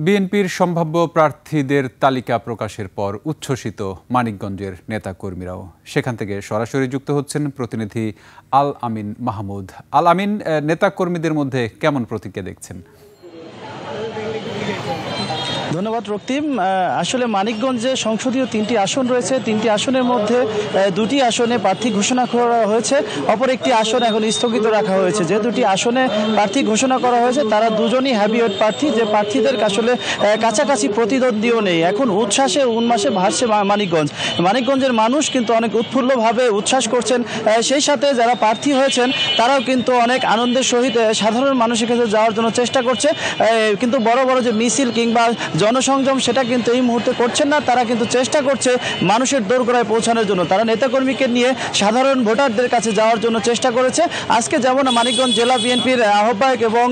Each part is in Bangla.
বিএনপির সম্ভাব্য প্রার্থীদের তালিকা প্রকাশের পর উচ্ছ্বসিত মানিকগঞ্জের নেতাকর্মীরাও। সেখান থেকে সরাসরি যুক্ত হচ্ছেন প্রতিনিধি আল আমিন মাহমুদ। আল আমিন, নেতাকর্মীদের মধ্যে কেমন প্রতিক্রিয়া দেখছেন? ধন্যবাদ রক্তিম। আসলে মানিকগঞ্জে সংসদীয় 3টি আসন রয়েছে। 3টি আসনের মধ্যে 2টি আসনে প্রার্থী ঘোষণা করা হয়েছে, অপর একটি আসন এখন স্থগিত রাখা হয়েছে। যে 2টি আসনে প্রার্থী ঘোষণা করা হয়েছে তারা দুজনই হ্যাভিওয়েট প্রার্থী, যে প্রার্থীদের আসলে কাছাকাছি প্রতিদ্বন্দ্বীও নেই। এখন উচ্ছ্বাসে উন্মাসে ভাসছে মানিকগঞ্জের মানুষ কিন্তু অনেক উৎফুল্লভাবে উচ্ছ্বাস করছেন। সেই সাথে যারা প্রার্থী হয়েছেন তারাও কিন্তু অনেক আনন্দের সহিত সাধারণ মানুষের কাছে যাওয়ার জন্য চেষ্টা করছে। কিন্তু বড় বড় যে মিছিল কিংবা জনসংযম সেটা কিন্তু এই মুহূর্তে করছেন না। তারা কিন্তু চেষ্টা করছে মানুষের দোরগোড়ায় পৌঁছানোর জন্য। তারা নেতাকর্মীকে নিয়ে সাধারণ ভোটারদের কাছে যাওয়ার জন্য চেষ্টা করেছে। আজকে যেমন মানিকগঞ্জ জেলা বিএনপির আহ্বায়ক এবং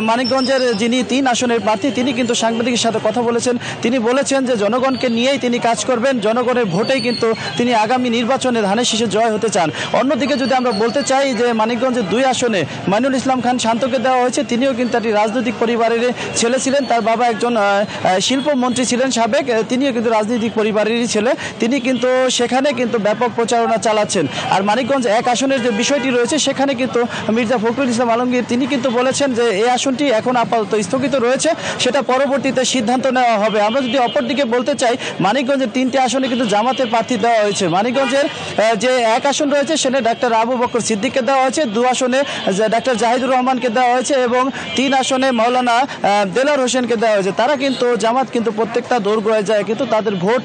মানিকগঞ্জের যিনি 3 আসনের প্রার্থী তিনি কিন্তু সাংবাদিকের সাথে কথা বলেছেন। তিনি বলেছেন যে জনগণকে নিয়েই তিনি কাজ করবেন, জনগণের ভোটেই কিন্তু তিনি আগামী নির্বাচনে ধানের শীষে জয় হতে চান। অন্যদিকে যদি আমরা বলতে চাই যে মানিকগঞ্জের 2 আসনে মাইনুল ইসলাম খান শান্তকে দেওয়া হয়েছে। তিনিও কিন্তু একটি রাজনৈতিক পরিবারের ছেলে ছিলেন। তার বাবা একজন শিল্পমন্ত্রী ছিলেন সাবেক, তিনিও কিন্তু রাজনৈতিক পরিবারেরই ছেলে। তিনি কিন্তু সেখানে কিন্তু ব্যাপক প্রচারণা চালাচ্ছেন। আর মানিকগঞ্জ 1 আসনের যে বিষয়টি রয়েছে সেখানে কিন্তু মির্জা ফখরুল ইসলাম আলমগীর তিনি কিন্তু বলেছেন যে এই আসনটি এখন আপাতত স্থগিত রয়েছে, সেটা পরবর্তীতে সিদ্ধান্ত নেওয়া হবে। আমরা যদি অপরদিকে বলতে চাই মানিকগঞ্জের 3টি আসনে কিন্তু জামাতের প্রার্থী দেওয়া হয়েছে। মানিকগঞ্জের যে 1 আসন রয়েছে সেখানে ডাক্তার আবু বকর সিদ্দিককে দেওয়া হয়েছে, 2 আসনে ডাক্তার জাহিদুর রহমানকে দেওয়া হয়েছে এবং 3 আসনে মাওলানা দেলোয়ার হোসেনকে দেওয়া হয়েছে। তারা কিন্তু জামাত কিন্তু প্রত্যেকটা দোরগোড়ায় যায় কিন্তু তাদের ভোট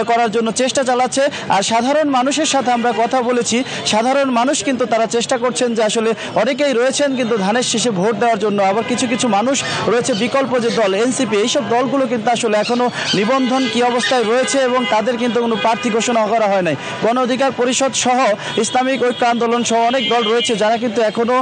করার জন্য চেষ্টা চালাচ্ছে। আর সাধারণ মানুষের সাথে আমরা কথা বলেছি, সাধারণ মানুষ কিন্তু তারা চেষ্টা করছেন যে আসলে অনেকেই রয়েছেন কিন্তু ধানের শীষে ভোট দেওয়ার জন্য। আবার কিছু কিছু মানুষ রয়েছে বিকল্প যে দল এনসিপি, এইসব দলগুলো কিন্তু আসলে এখনো নিবন্ধন কি অবস্থায় রয়েছে এবং তাদের কিন্তু কোনো প্রার্থী ঘোষণা করা হয় নাই। গণ অধিকার পরিষদ সহ ইসলামিক ঐক্য আন্দোলন সহ অনেক দল রয়েছে যারা কিন্তু এখনো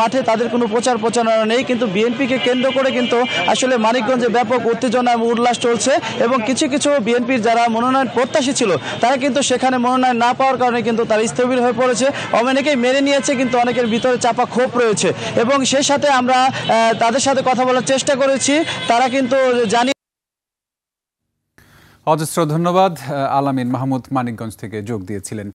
মাঠে তাদের কোনো প্রচারণা নেই। কিন্তু বিএনপিকে কেন্দ্র করে কিন্তু আসলে মানিকগঞ্জে ব্যাপক উত্তেজনা এবং উল্লাস চলছে এবং কিছু কিছু বিএনপির যারা মনোনয়ন প্রত্যাশী ছিল তারা কিন্তু সেখানে মনোনয়ন না পাওয়ার কারণে কিন্তু তারা স্থবির হয়ে পড়েছে। অনেকেই মেনে নিয়েছে কিন্তু অনেকের ভিতরে চাপা ক্ষোভ রয়েছে এবং সেই সাথে আমরা তাদের সাথে কথা বলার চেষ্টা করেছি। তারা কিন্তু অজস্র ধন্যবাদ। আল আমিন মাহমুদ মানিকগঞ্জ থেকে যোগ দিয়েছিলেন।